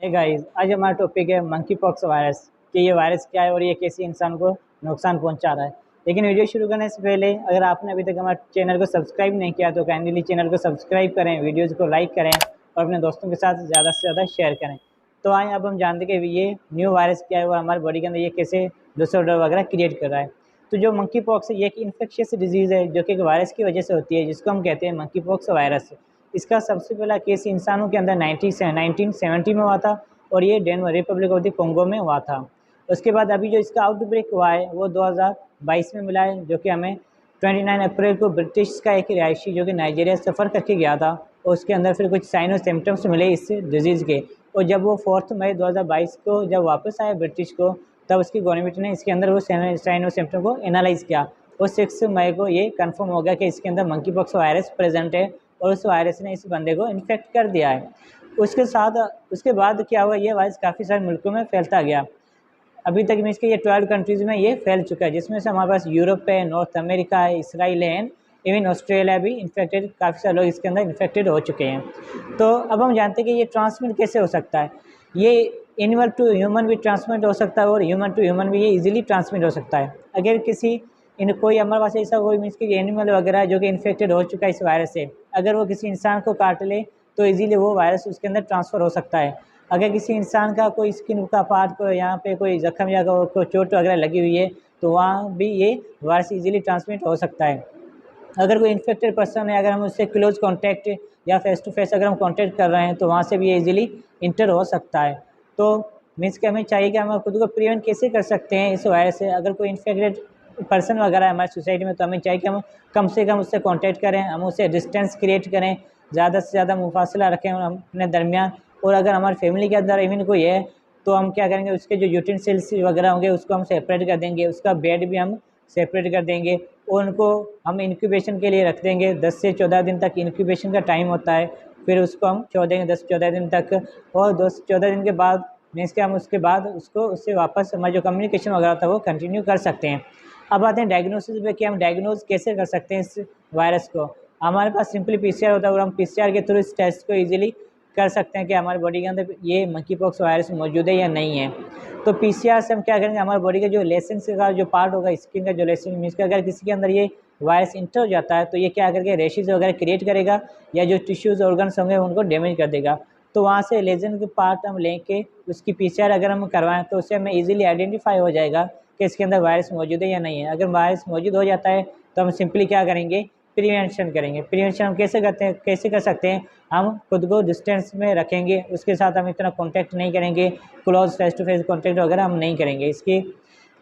Guys, आज हमारा topic है मंकी पॉक्स वायरस कि ये वायरस क्या है और ये कैसे इंसान को नुकसान पहुंचा रहा है। लेकिन वीडियो शुरू करने से पहले अगर आपने अभी तक हमारे चैनल को सब्सक्राइब नहीं किया तो काइंडली चैनल को सब्सक्राइब करें, वीडियोज़ को लाइक करें और अपने दोस्तों के साथ ज़्यादा से ज़्यादा शेयर करें। तो आए अब हम जानते हैं कि ये न्यू वायरस क्या है और हमारी बॉडी के अंदर ये कैसे डिसऑर्डर वगैरह क्रिएट कर रहा है। तो जो मंकी पॉक्स है ये एक इन्फेक्शियस डिजीज़ है जो कि एक वायरस की वजह से होती है, जिसको हम कहते हैं मंकी पॉक्स वायरस। इसका सबसे पहला केस इंसानों के अंदर 1970 में हुआ था और ये रिपब्लिक ऑफ द कोंगो में हुआ था। उसके बाद अभी जो इसका आउटब्रेक हुआ है वो 2022 में मिला है, जो कि हमें 29 अप्रैल को ब्रिटिश का एक रिहायशी जो कि नाइजीरिया सफ़र करके गया था और उसके अंदर फिर कुछ साइन और सिम्टम्स मिले इस डिजीज़ के। और जब वो 4 मई 2022 को जब वापस आया ब्रिटिश को, तब उसकी गवर्नमेंट ने इसके अंदर वो साइन और सिम्टम को एनालाइज किया और 6 मई को ये कंफर्म हो गया कि इसके अंदर मंकी पॉक्स वायरस प्रेजेंट है और उस वायरस ने इस बंदे को इन्फेक्ट कर दिया है। उसके बाद क्या हुआ, ये वायरस काफ़ी सारे मुल्कों में फैलता गया। अभी तक मीन्स कि ये 12 कंट्रीज़ में ये फैल चुका है, जिसमें से हमारे पास यूरोप है, नॉर्थ अमेरिका है, इसराइल है, इवन ऑस्ट्रेलिया भी इन्फेक्टेड, काफ़ी सारे लोग इसके अंदर इन्फेक्टेड हो चुके हैं। तो अब हम जानते हैं कि ये ट्रांसमिट कैसे हो सकता है। ये एनिमल टू ह्यूमन भी ट्रांसमिट हो सकता है और ह्यूमन टू ह्यूमन भी ये इजीली ट्रांसमिट हो सकता है। अगर कोई हमारे पास ऐसा कोई मीन्स कि एनिमल वगैरह जो कि इन्फेक्टेड हो चुका है इस वायरस से, अगर वो किसी इंसान को काट ले तो इजीली वो वायरस उसके अंदर ट्रांसफ़र हो सकता है। अगर किसी इंसान का कोई स्किन का पार्ट को यहाँ पे कोई जख्म या कोई चोट वगैरह लगी हुई है तो वहाँ भी ये वायरस इजीली ट्रांसमिट हो सकता है। अगर कोई इन्फेक्टेड पर्सन है, अगर हम उससे क्लोज कांटेक्ट या फेस टू फेस अगर हम कांटेक्ट कर रहे हैं तो वहाँ से भी ये इजीली इंटर हो सकता है। तो मीन्स कि हमें चाहिए कि हम खुद को प्रिवेंट कैसे कर सकते हैं इस वायरस से। अगर कोई इन्फेक्टेड पर्सन वगैरह है हमारी सोसाइटी में तो हमें चाहिए कि हम कम से कम उससे कांटेक्ट करें, हम उससे डिस्टेंस क्रिएट करें, ज़्यादा से ज़्यादा मुफासला रखें हम अपने दरमियान। और अगर हमारी फैमिली के अंदर इवन कोई है तो हम क्या करेंगे, उसके जो यूटेंसिल्स वगैरह होंगे उसको हम सेपरेट कर देंगे, उसका बेड भी हम सेपरेट कर देंगे और उनको हम इंक्यूबेशन के लिए रख देंगे। 10 से 14 दिन तक इंक्यूबेशन का टाइम होता है, फिर उसको हम छोड़ देंगे 10-14 दिन तक। और 10-14 दिन के बाद मीन्स कि हम उसके बाद उससे वापस हमारा जो कम्युनिकेशन वगैरह था वो कंटिन्यू कर सकते हैं। अब आते हैं डायग्नोसिस पे कि हम डायग्नोज कैसे कर सकते हैं इस वायरस को। हमारे पास सिंपली पीसीआर होता है और हम पीसीआर के थ्रू इस टेस्ट को ईजिली कर सकते हैं कि हमारी बॉडी के अंदर ये मंकी पॉक्स वायरस मौजूद है या नहीं है। तो पीसीआर से हम क्या करेंगे, हमारी बॉडी का जो लेसेंस का जो पार्ट होगा स्किन का जो लेसेंस मीन्स कि अगर किसी के अंदर ये वायरस इंटर हो जाता है तो ये क्या करके रेशेज वगैरह क्रिएट करेगा या जो टिश्यूज़ ऑर्गन्स होंगे उनको डैमेज कर देगा। तो वहाँ से लेजन के पार्ट हम लेके उसकी पीसीआर अगर हम करवाएं तो उससे हमें ईजिली आइडेंटिफाई हो जाएगा कि इसके अंदर वायरस मौजूद है या नहीं है। अगर वायरस मौजूद हो जाता है तो हम सिंपली क्या करेंगे, प्रिवेंशन करेंगे। प्रिवेंशन हम कैसे कर सकते हैं, हम खुद को डिस्टेंस में रखेंगे, उसके साथ हम इतना कांटेक्ट नहीं करेंगे, close face to face contact वगैरह हम नहीं करेंगे। इसके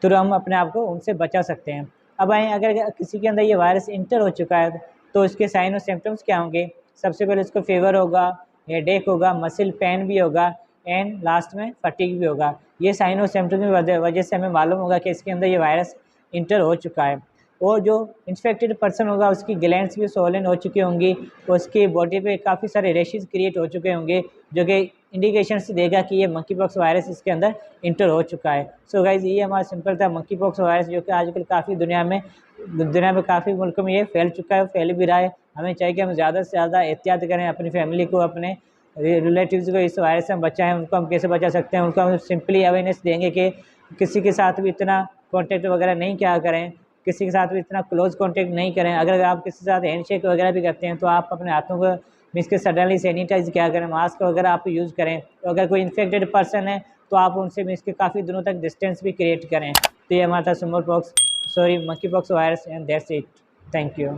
थ्रू हम अपने आप को उनसे बचा सकते हैं। अब आए, अगर किसी के अंदर ये वायरस इंटर हो चुका है तो उसके साइन और सिम्टम्स क्या होंगे। सबसे पहले उसको फीवर होगा, हेडेक होगा, मसल पेन भी होगा एंड लास्ट में फटीग भी होगा। ये साइन और सिम्टम्स की वजह से हमें मालूम होगा कि इसके अंदर ये वायरस इंटर हो चुका है। और जो इन्फेक्टेड पर्सन होगा उसकी ग्लैंड्स भी स्वोलन हो चुकी होंगी, उसकी बॉडी पे काफ़ी सारे रेशेस क्रिएट हो चुके होंगे जो कि इंडिकेशन से देगा कि ये मंकी पॉक्स वायरस इसके अंदर इंटर हो चुका है। सो गाइज, ये हमारा सिंपल था मंकी पॉक्स वायरस जो कि आजकल काफ़ी दुनिया में काफ़ी मुल्कों में ये फैल चुका है, फैल भी रहा है। हमें चाहिए कि हम ज़्यादा से ज़्यादा एहतियात करें, अपनी फैमिली को, अपने रिलेटिव्स को इस वायरस से हम बचाएँ। उनको हम कैसे बचा सकते हैं, उनको हम सिंपली अवेयरनेस देंगे कि किसी के साथ भी इतना कॉन्टेक्ट वगैरह नहीं क्या करें, किसी के साथ भी इतना क्लोज कांटेक्ट नहीं करें। अगर आप किसी के साथ हैंडशेक वगैरह भी करते हैं तो आप अपने हाथों को मीन्स के सडनली सैनिटाइज क्या करें, मास्क वगैरह आप यूज़ करें। तो अगर कोई इन्फेक्टेड पर्सन है तो आप उनसे मीन्स के काफ़ी दिनों तक डिस्टेंस भी क्रिएट करें। तो ये हमारा था monkey pox virus and that's it. Thank you.